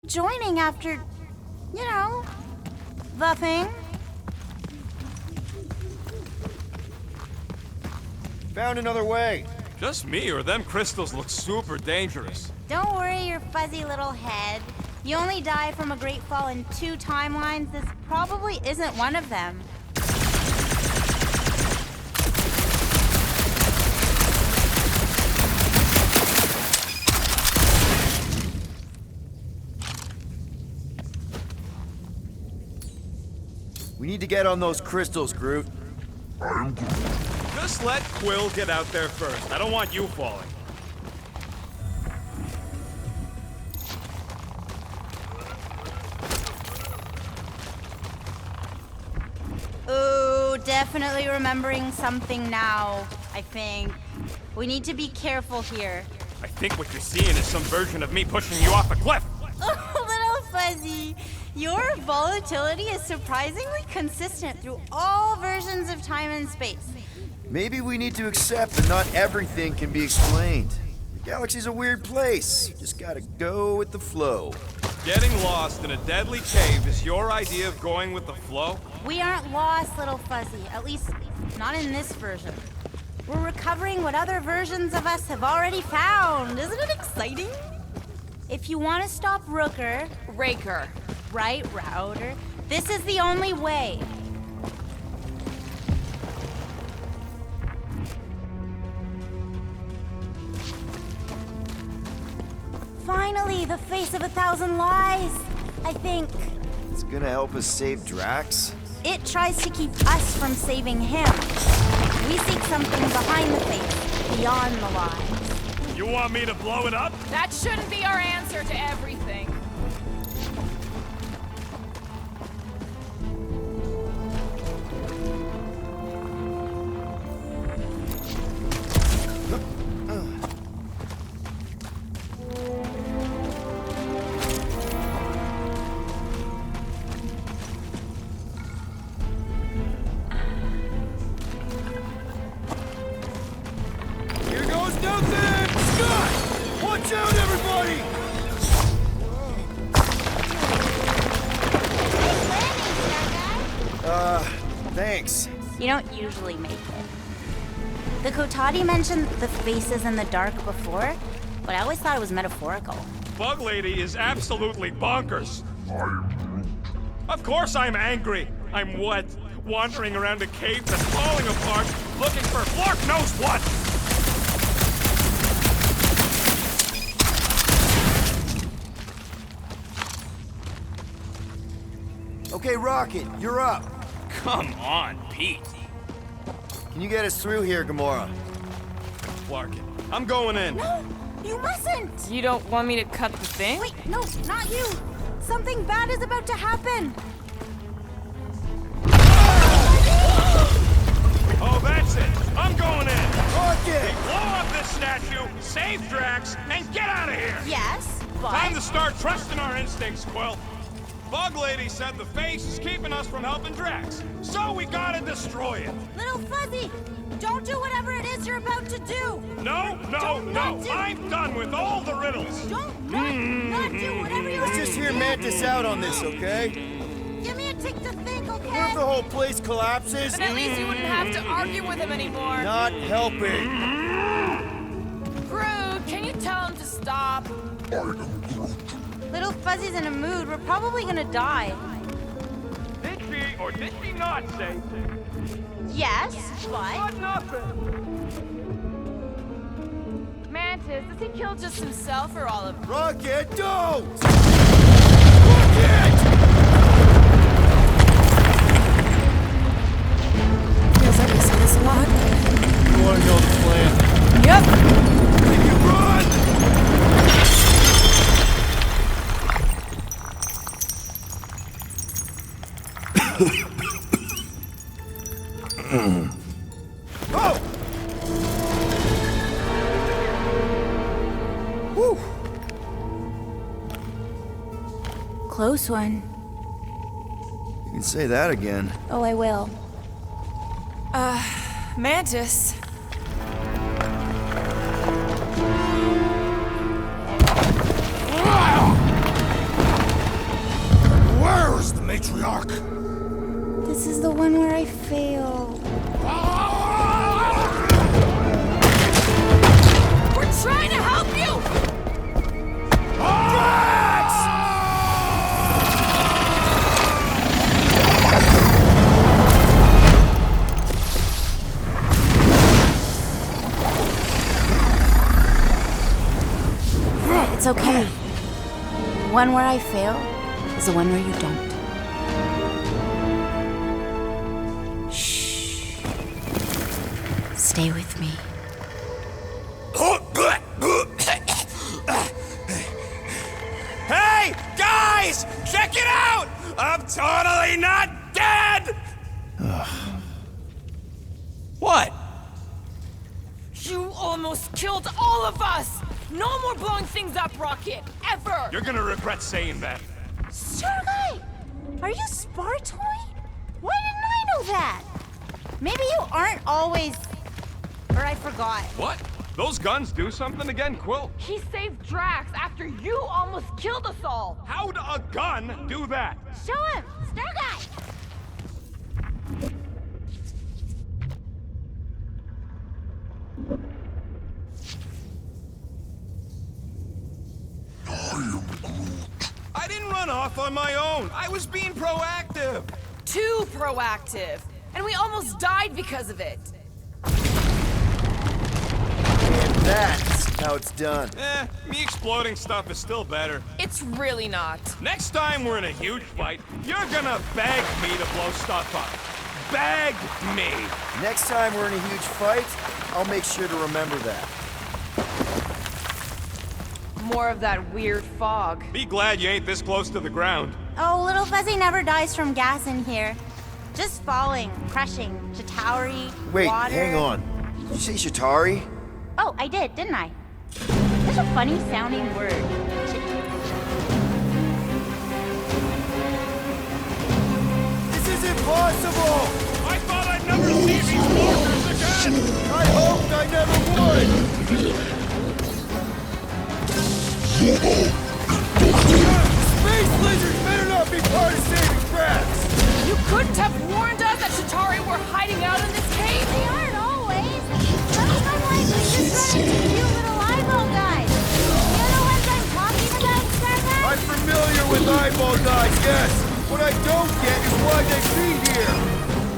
joining after, the thing. Found another way. Just me, or them crystals look super dangerous. Don't worry your fuzzy little head. You only die from a great fall in 2 timelines. This probably isn't one of them. We need to get on those crystals, Groot. Just let Quill get out there first. I don't want you falling. Ooh, definitely remembering something now, I think. We need to be careful here. I think what you're seeing is some version of me pushing you off a cliff. Oh, little fuzzy. Your volatility is surprisingly consistent through all versions of time and space. Maybe we need to accept that not everything can be explained. The galaxy's a weird place. Just gotta go with the flow. Getting lost in a deadly cave is your idea of going with the flow? We aren't lost, little fuzzy. At least, not in this version. We're recovering what other versions of us have already found. Isn't it exciting? If you want to stop Raker. Right, Router, this is the only way. Finally, the face of 1,000 lies, I think. It's gonna help us save Drax? It tries to keep us from saving him. We seek something behind the face, beyond the lies. You want me to blow it up? That shouldn't be our answer to everything. Here goes nothing! Scott! Watch out, everybody! Thanks. You don't usually make it. The Kotati mentioned the faces in the dark before, but I always thought it was metaphorical. Bug Lady is absolutely bonkers. Of course I'm angry. I'm what? Wandering around a cave that's falling apart, looking for Flark knows what! Okay, Rocket, you're up. Come on, Pete. Can you get us through here, Gamora? Flarkin, I'm going in. No, you mustn't! You don't want me to cut the thing? Wait, no, not you! Something bad is about to happen! Oh, that's it. I'm going in. Rocket! Blow up this statue, save Drax, and get out of here! Yes, but... Time to start trusting our instincts, Quill. Bug Lady said the face is keeping us from helping Drax, so we gotta destroy it. Little Fuzzy, don't do whatever it is you're about to do! No, no, Don't no. not do- I'm done with all the riddles. Don't not do whatever you're... Let's just hear Mantis out on this, okay? Give me a tick to think, What if okay? the whole place collapses? Then at least you wouldn't have to argue with him anymore. Not helping. Groot, can you tell him to stop? Little Fuzzy's in a mood. We're probably gonna die. Did she or did she not say? Yes, but... Nothing. Mantis, does he kill just himself or all of us? Rocket, don't! Rocket! Feels like I say this a lot. You want to know the plan? Yep. Make it run! Oh! Woo! Close one. You can say that again. Oh, I will. Mantis. Fuck! This is the one where I fail. We're trying to help you! It's okay. The one where I fail is the one where you don't. Shh. Stay with me. Hey, guys! Check it out! I'm totally not dead! What? You almost killed all of us! No more blowing things up, Rocket! Ever! You're gonna regret saying that. Sergei! Are you Spartoy? Why didn't I know that? Maybe you aren't always... Or I forgot. What? Those guns do something again, Quill? He saved Drax after you almost killed us all! How'd a gun do that? Show him! Sergei! I didn't run off on my own. I was being proactive. Too proactive! And we almost died because of it! And that's how it's done. Me exploding stuff is still better. It's really not. Next time we're in a huge fight, you're gonna beg me to blow stuff up. Beg me. Next time we're in a huge fight, I'll make sure to remember that. More of that weird fog. Be glad you ain't this close to the ground. Oh, Little Fuzzy never dies from gas in here. Just falling, crushing, Chitauri, Wait, water. hang on. Did you say Chitauri? Oh, I did, didn't I? Such a funny sounding word. This is impossible! I thought I'd never see these markers again! I hoped I never would! Space lizards better not be part of saving Drax! You couldn't have warned us that Chitauri were hiding out in this cave? They aren't always. Sometimes like we just run into cute little eyeball guys. You know what I'm talking about, Starman? I'm familiar with eyeball guys, yes! What I don't get is why they be here!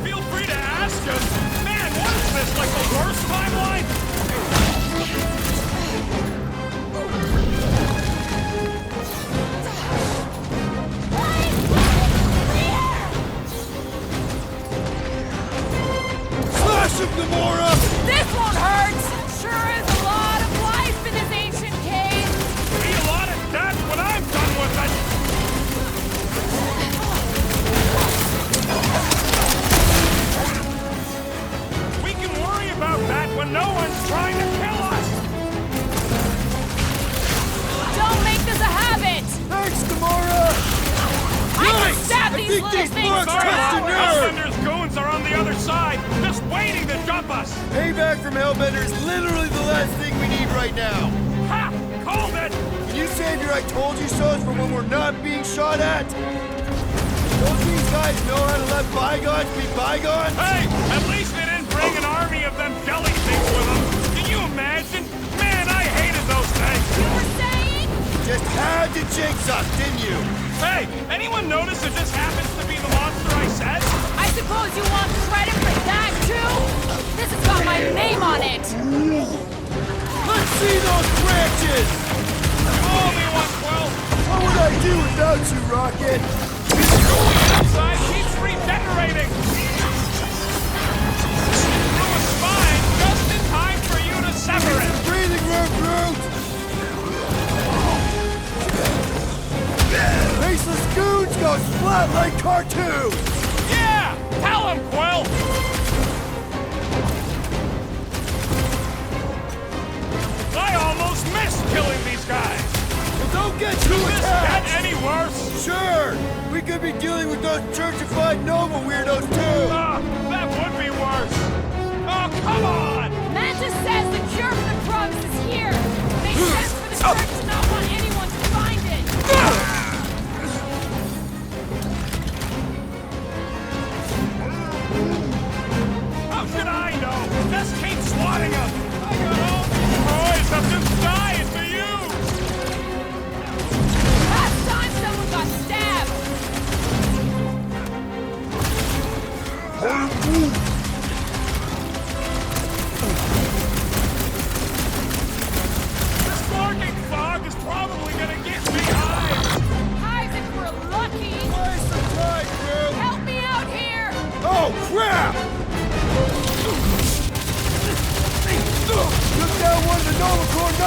Feel free to ask us. Man, what is this, like the worst timeline? Slash him, Gamora! This won't hurt! Sure is a lot of life in this ancient cave! Be a lot of death when I'm done with it. We can worry about that when no one's trying to kill us. Don't make this a habit! Thanks, Gamora! I can Nice! stab I these think little these things bugs for touched a hours! nerve! Hellbender's goons are on the other side, just waiting to jump us. Payback from Hellbender is literally the last thing we need right now! Ha! Called it! Can you save your I told you so's for when we're not being shot at? Don't these guys know how to let bygones be bygones? Hey! At least they didn't bring an army of them jelly things with them. Can you imagine? Man, I hated those things. You were saying? Just had to jinx us, didn't you? Hey, anyone notice if this happens to be the monster I said? I suppose you want credit for that, too? This has got my name on it! Let's see those branches! You owe me one, Quill. What would I do without you, Rocket? This gooey inside keeps regenerating. Through a spine, just in time for you to sever it. Breathing room, Groot! Faceless goons go splat like cartoons! Yeah! Tell him, Quill! I almost missed killing these guys! Well, don't get too Does this get attached! any worse? Sure! We could be dealing with those churchified Nova weirdos, too! That would be worse! Oh, come on! Mantis says the cure for the drugs is here! Makes sense for the church to not want anyone to find it!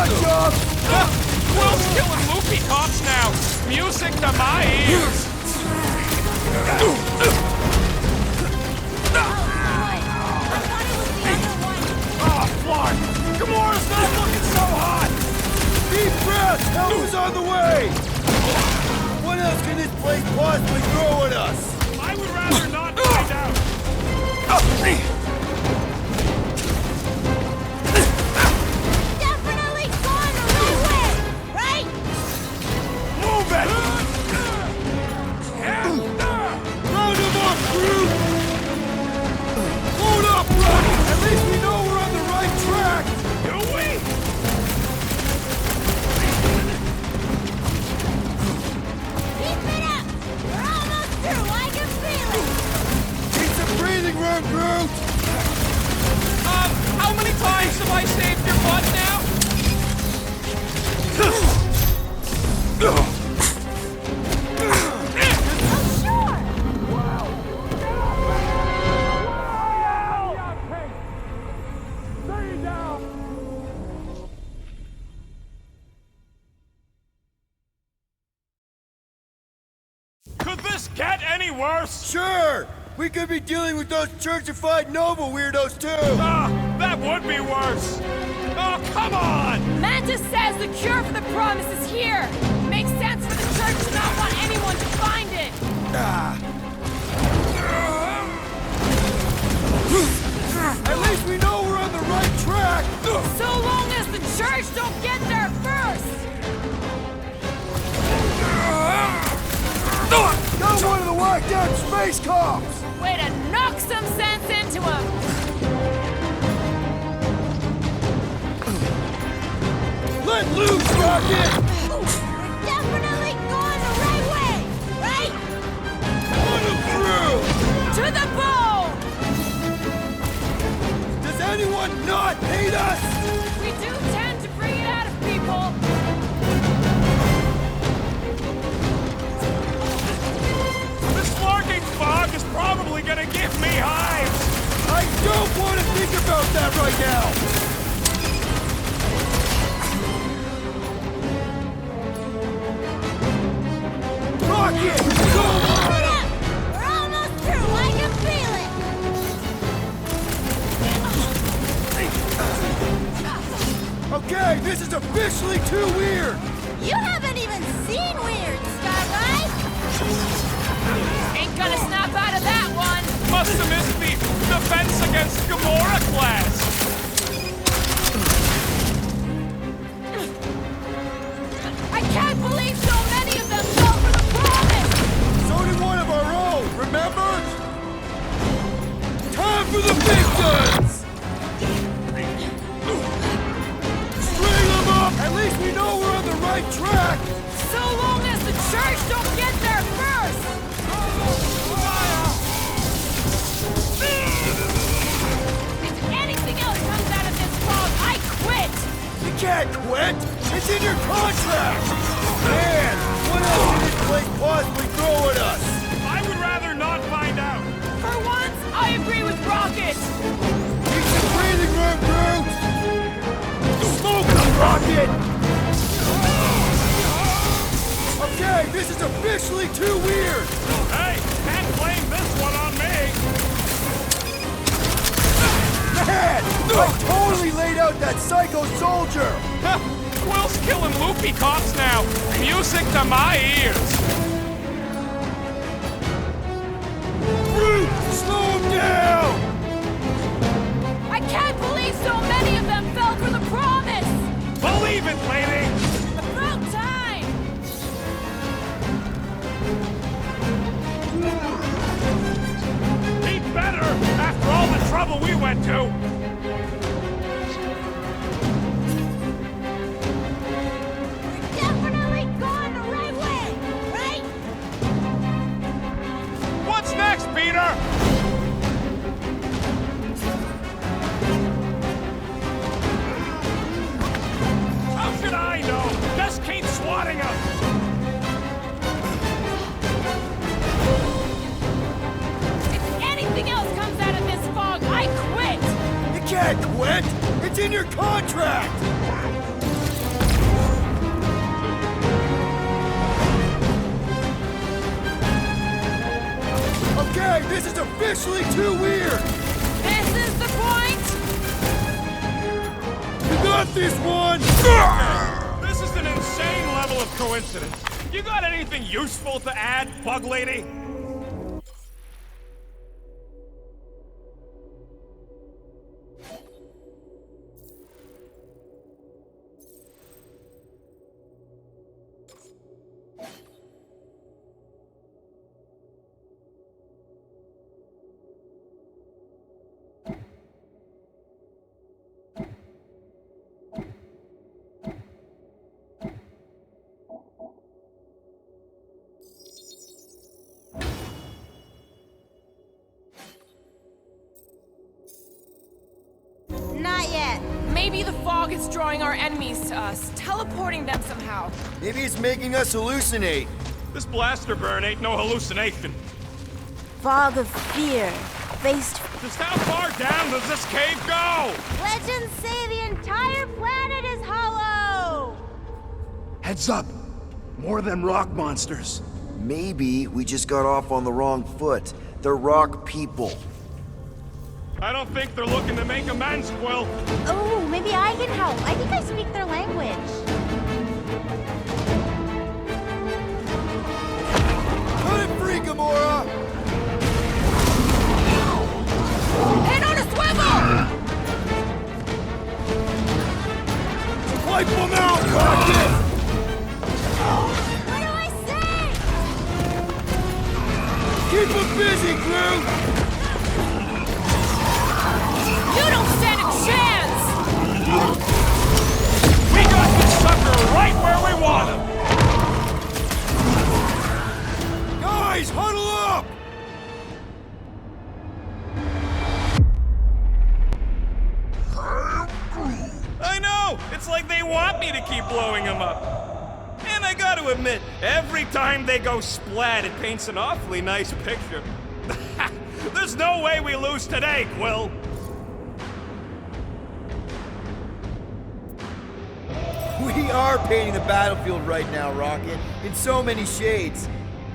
job! Quill's killing loopy cops now! Music to my ears! Oh, Clark! Gamora's not looking so hot! Deep breath! Help is on the way! What else can this place possibly throw at us? I would rather not find out! Definitely going the right way, right? Move it! Round him up, crew! Hold up, Ronnie! At least we know we're on the right track! Do we? Keep it up! We're almost through, I can feel it! Need some breathing room, Groot! How many times have I saved your butt now? Oh, sure! Could this get any worse? Sure! We could be dealing with those churchified Nova weirdos, too! That would be worse! Oh, come on! Mantis says the cure for the promise is here. Makes sense for the church to not want anyone to find it. At least we know we're on the right track! So long as the church don't get there first. Got one of the whacked out space cops! Way to knock some sense into him. Let loose, Rocket! We're definitely going the right way, right? Put him through! To the bone. Does anyone not hate us? We do tend to bring it out of people. This flarking fog is probably gonna give me hives! I don't want to think about that right now! Rocket! Go Keep on! it up! We're almost through, I can feel it! Okay, this is officially too weird! You haven't even seen Weird, Starlight! Ain't gonna snap out of that one. Must have missed the Defense Against Gamora class! I can't believe so many of them fell for the promise. So did one of our own, remember? Time for the big guns! String them up! At least we know we're on the right track! So long as the church don't get there first. If anything else comes out of this fog, I quit. You can't quit! It's in your contract! Man, what else can this place possibly throw at us? I would rather not find out! For once, I agree with Rocket. Need some breathing room, Groot! Smoke them, Rocket! Okay, this is officially too weird! Hey, can't blame this one on me! Man! I totally laid out that psycho soldier! Quill's killing loopy cops now! Music to my ears! Groot, slow him down! I can't believe so many of them fell for the promise. Believe it, lady! About time. Be better after all the trouble we went to! We're definitely going the right way, right? What's next, Peter? How should I know? Just keep swatting them! If anything else comes out of this fog, I quit. You can't quit! It's in your contract! Okay, this is officially too weird! This is the point! You got this one! This is an insane level of coincidence. You got anything useful to add, Bug Lady? Not yet. Maybe the fog is drawing our enemies to us, teleporting them somehow. Maybe it's making us hallucinate. This blaster burn ain't no hallucination. Fog of fear. Based. Just how far down does this cave go? Legends say the entire planet is hollow! Heads up! More of them rock monsters. Maybe we just got off on the wrong foot. They're rock people. I don't think they're looking to make amends, Quill. Oh, maybe I can help. I think I speak their language. Cut it free, Gamora! Head on a swivel! Wipe them out, Rocket! What do I say? Keep them busy, crew! You don't stand a chance! We got this sucker right where we want him! Guys, huddle up! I know! It's like they want me to keep blowing him up. And I gotta admit, every time they go splat, it paints an awfully nice picture. There's no way we lose today, Quill. We are painting the battlefield right now, Rocket, in so many shades.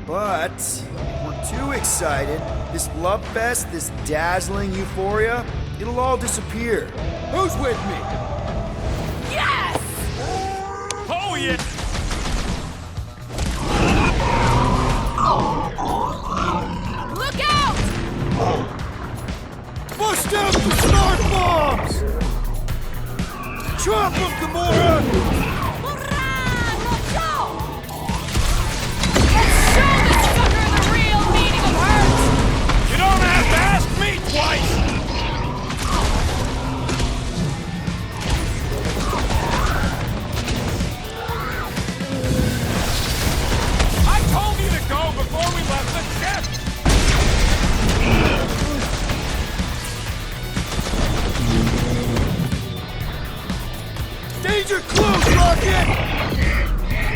But we're too excited. This love fest, this dazzling euphoria, it'll all disappear. Who's with me? Yes! Oh, yeah! Look out! Bust out the smart bombs! Chop them, Gamora! Hurrah! Let's go! Let's show this sucker the real meaning of hurt! You don't have to ask me twice! I told you to go before we left the ship! Danger close, Rocket!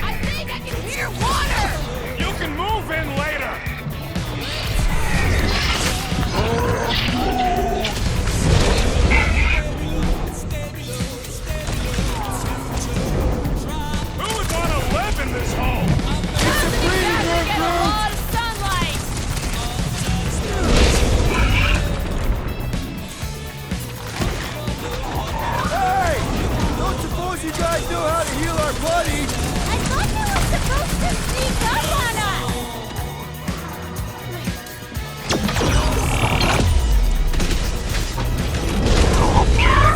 I think I can hear water! You can move in later! Who would want to live in this hole? Get a lot of sunlight! Hey! Don't suppose you guys know how to heal our buddy? I thought they were supposed to sneak up on us!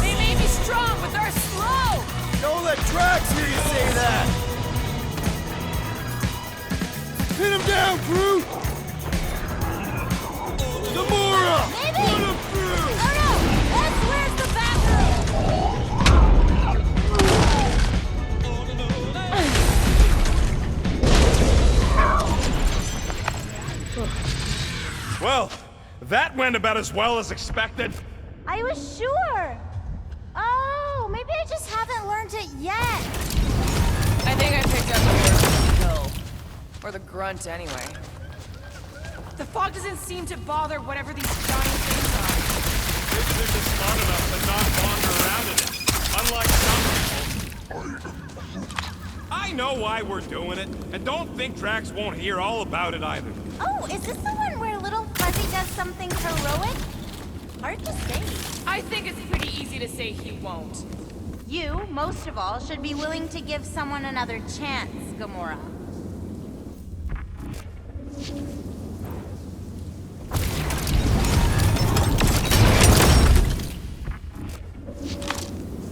They may be strong, but they're slow! Don't let Drax hear you say that! Pin him down, crew! Gamora! Maybe. Put him through! Oh no! That's where's the bathroom! Well, that went about as well as expected. I was sure! Oh, maybe I just haven't learned it yet. I think I picked up the kill. Or the grunt, anyway. The fog doesn't seem to bother whatever these giant things are. Maybe they're just smart enough to not wander around in it. Unlike some people. I know why we're doing it, and don't think Drax won't hear all about it either. Oh, is this the one where little fuzzy Fuzzy does something heroic? Hard to say. I think it's pretty easy to say he won't. You, most of all, should be willing to give someone another chance, Gamora.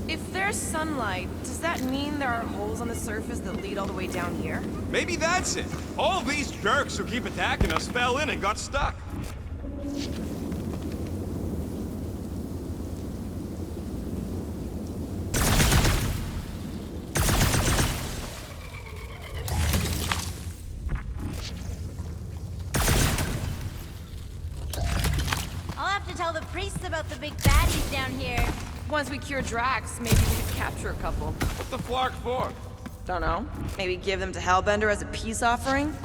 If there's sunlight, does that mean there are holes on the surface that lead all the way down here? Maybe that's it. All these jerks who keep attacking us fell in and got stuck. I'll have to tell the priests about the big baddies down here. Once we cure Drax, maybe we could capture a couple. What the flark for? Don't know. Maybe give them to Hellbender as a peace offering?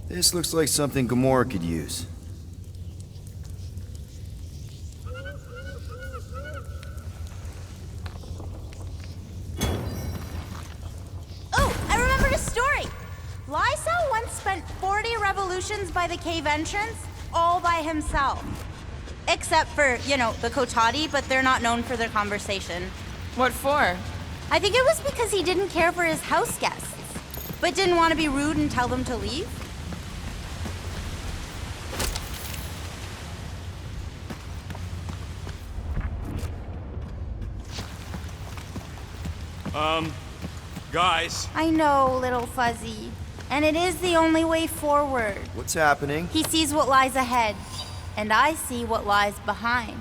This looks like something Gamora could use. Oh, I remembered a story! Lysol once spent 40 revolutions by the cave entrance, all by himself. Except for, you know, the Kotati, but they're not known for their conversation. What for? I think it was because he didn't care for his house guests, but didn't want to be rude and tell them to leave. Guys. I know, little Fuzzy. And it is the only way forward. What's happening? He sees what lies ahead, and I see what lies behind.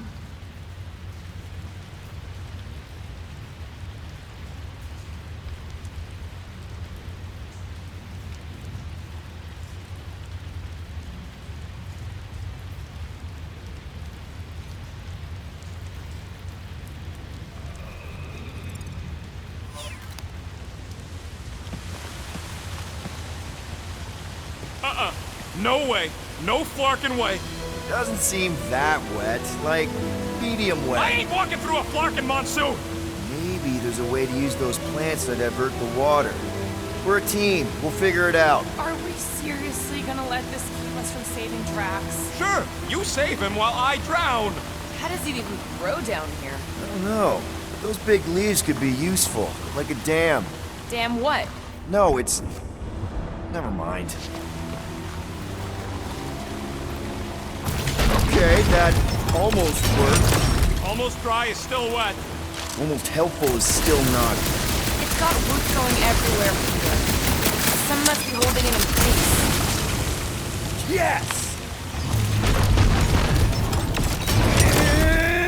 No way. No flarkin' way. Doesn't seem that wet. Like, medium wet. I ain't walking through a flarkin' monsoon. Maybe there's a way to use those plants to divert the water. We're a team. We'll figure it out. Are we seriously gonna let this keep us from saving Drax? Sure, you save him while I drown. How does it even grow down here? I don't know. Those big leaves could be useful. Like a dam. Damn what? No, it's... Never mind. Okay, that almost worked. Almost dry is still wet. Almost helpful is still not. It's got roots going everywhere from here. Some must be holding it in place. Yes!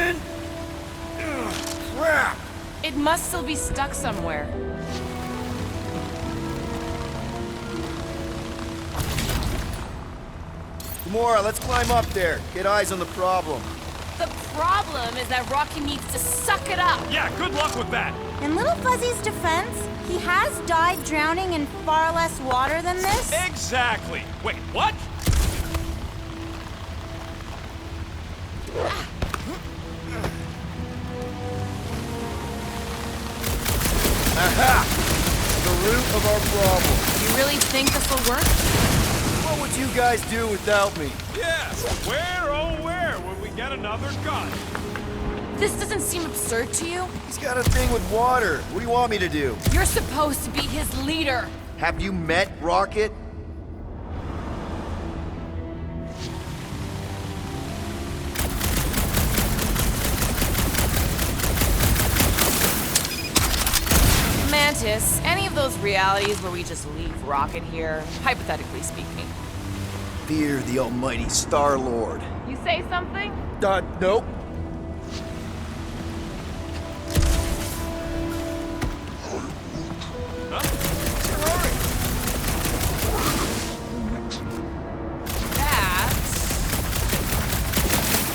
And... crap! It must still be stuck somewhere. Gamora, let's climb up there. Get eyes on the problem. The problem is that Rocky needs to suck it up. Yeah, good luck with that. In Little Fuzzy's defense, he has died drowning in far less water than this. Exactly. Wait, what? Aha! The root of our problem. You really think this will work? What would you guys do without me? Yeah, where, oh where would we get another gun? This doesn't seem absurd to you? He's got a thing with water. What do you want me to do? You're supposed to be his leader. Have you met Rocket? Mantis, any of those realities where we just leave Rocket here, hypothetically speaking. Fear the almighty Star-Lord. You say something? Nope. Huh? Hurry! That...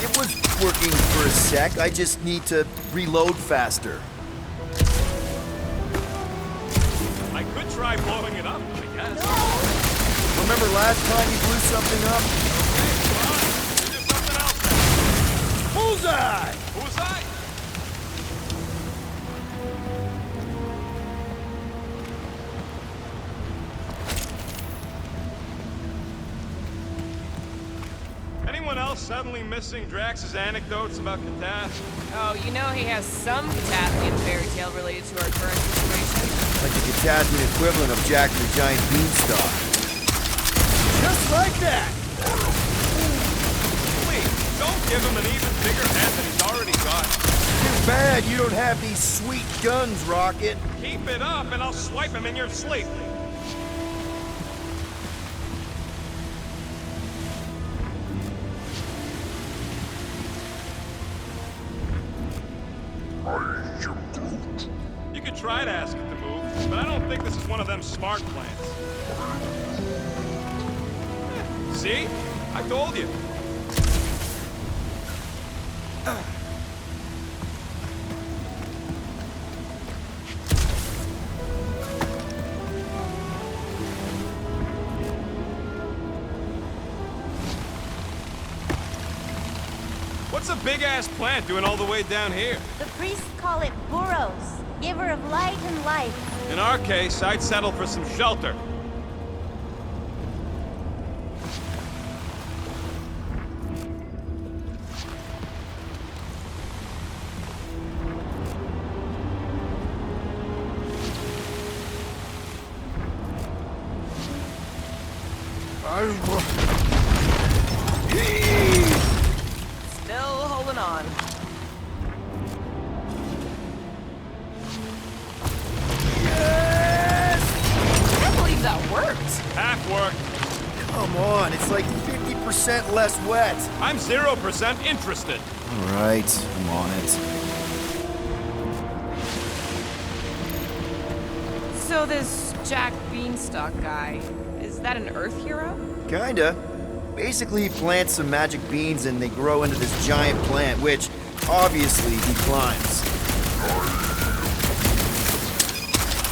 It was working for a sec. I just need to reload faster. I could try blowing it up, I guess. Remember last time you blew something up? Okay, come on. Do something else. Bullseye! Who's anyone else suddenly missing Drax's anecdotes about Katas? Oh, you know he has some Catathian fairy tale related to our current situation. Like the Catathian equivalent of Jack the Giant Beanstalk. Just like that! Please, don't give him an even bigger head than he's already got. Too bad you don't have these sweet guns, Rocket. Keep it up and I'll swipe him in your sleep. You could try to ask it to move, but I don't think this is one of them smart plants. See? I told you. What's a big-ass plant doing all the way down here? The priests call it Boros, giver of light and life. In our case, I'd settle for some shelter. Still holding on. I can't believe that worked. Half work. Come on, it's like 50% less wet. I'm 0% interested. All right, I'm on it. So this Jack Beanstalk guy, is that an Earth hero? Kinda. Basically, he plants some magic beans and they grow into this giant plant, which, obviously, he climbs.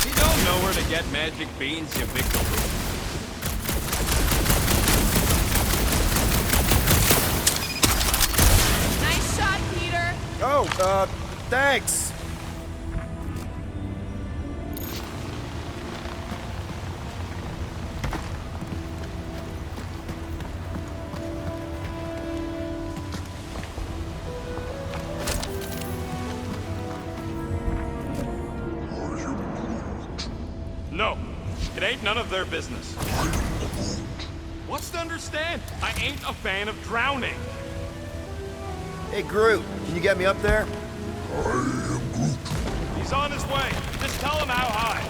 You don't know where to get magic beans, you big galoot. Nice shot, Peter. Oh, thanks. No, it ain't none of their business. What's to understand? I ain't a fan of drowning. Hey, Groot, can you get me up there? He's on his way. Just tell him how high.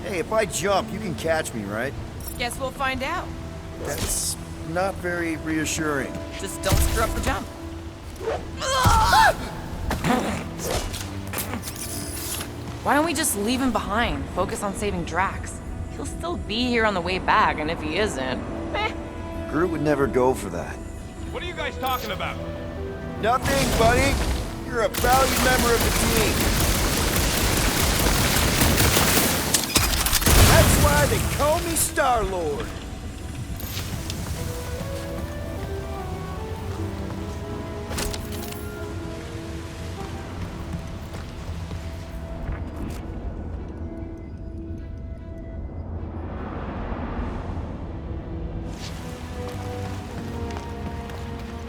Hey, if I jump, you can catch me, right? Guess we'll find out. That's not very reassuring. Just don't screw up the jump. Why don't we just leave him behind? Focus on saving Drax. He'll still be here on the way back, and if he isn't, meh. Groot would never go for that. What are you guys talking about? Nothing, buddy. You're a valued member of the team. That's why they call me Star-Lord.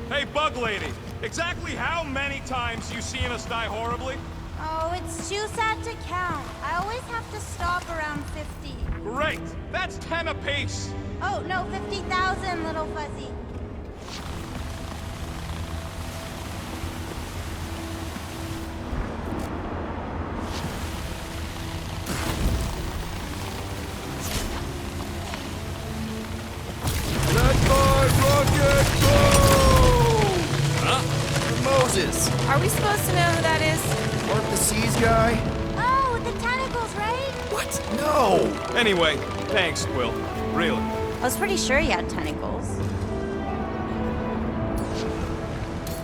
Hey, Bug Lady, exactly how many times you seen us die horribly? Oh, it's too sad to count. I always have to stop around 50. Great, that's 10 apiece. Oh, no, 50,000, little fuzzy. Red Bar Rocket Boom! Huh? Moses. Are we supposed to know who that is? Mark the Seas guy? Oh, with the tentacles, right? What? No! Anyway, thanks, Quill. Really. I was pretty sure you had tentacles.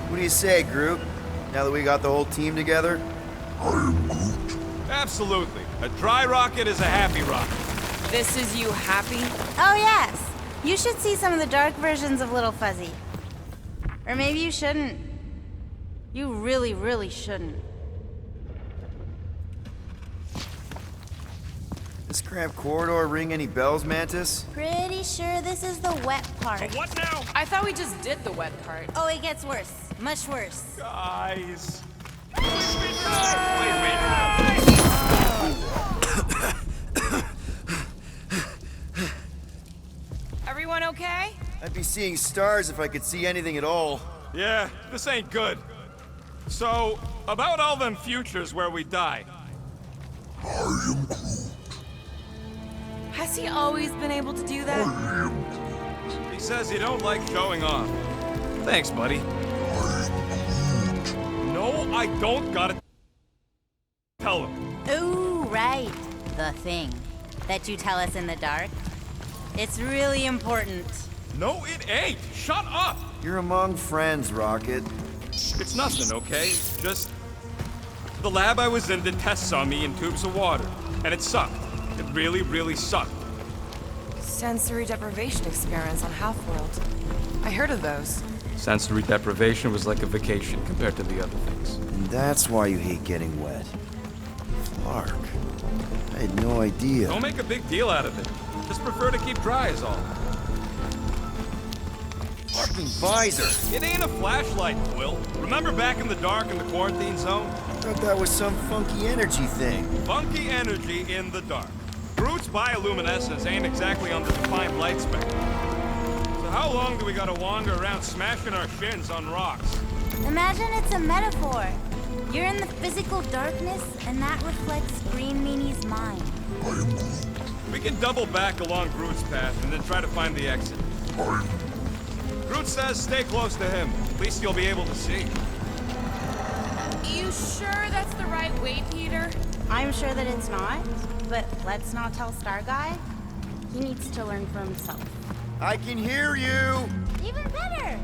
What do you say, Groot? Now that we got the whole team together? Absolutely. A dry rocket is a happy rocket. This is you happy? Oh, yes. You should see some of the dark versions of Little Fuzzy. Or maybe you shouldn't. You really, really shouldn't. This cramped corridor ring any bells, Mantis? Pretty sure this is the wet part. What now? I thought we just did the wet part. Oh, it gets worse. Much worse. Guys. Everyone okay? I'd be seeing stars if I could see anything at all. Yeah, this ain't good. So, about all them futures where we die. Has he always been able to do that? He says you don't like showing off. Thanks, buddy. No, I don't gotta tell him. Ooh, right. The thing that you tell us in the dark. It's really important. No, it ain't. Shut up. You're among friends, Rocket. It's nothing, okay? Just the lab I was in did tests on me in tubes of water, and it sucked. It really, really sucked. Sensory deprivation experiments on Half-World. I heard of those. Sensory deprivation was like a vacation compared to the other things. And that's why you hate getting wet. Clark, I had no idea. Don't make a big deal out of it. Just prefer to keep dry is all. Fucking visor! It ain't a flashlight, Quill. Remember back in the dark in the quarantine zone? I thought that was some funky energy thing. Funky energy in the dark. Groot's bioluminescence ain't exactly on the defined light spectrum. So how long do we gotta wander around smashing our shins on rocks? Imagine it's a metaphor. You're in the physical darkness, and that reflects Green Meanie's mind. We can double back along Groot's path and then try to find the exit. Groot says stay close to him. At least you'll be able to see. You sure that's the right way, Peter? I'm sure that it's not, but let's not tell Star Guy. He needs to learn for himself. I can hear you! Even better!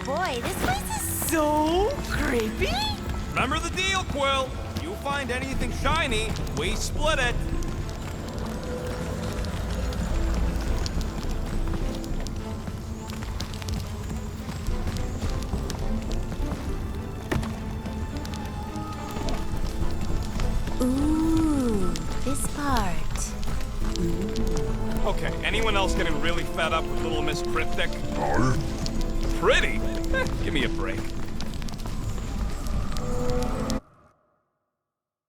Boy, this place is so creepy! Remember the deal, Quill. You find anything shiny, we split it. Ooh, this part. Okay, anyone else getting really fed up with Little Miss Cryptic? Pretty? Give me a break.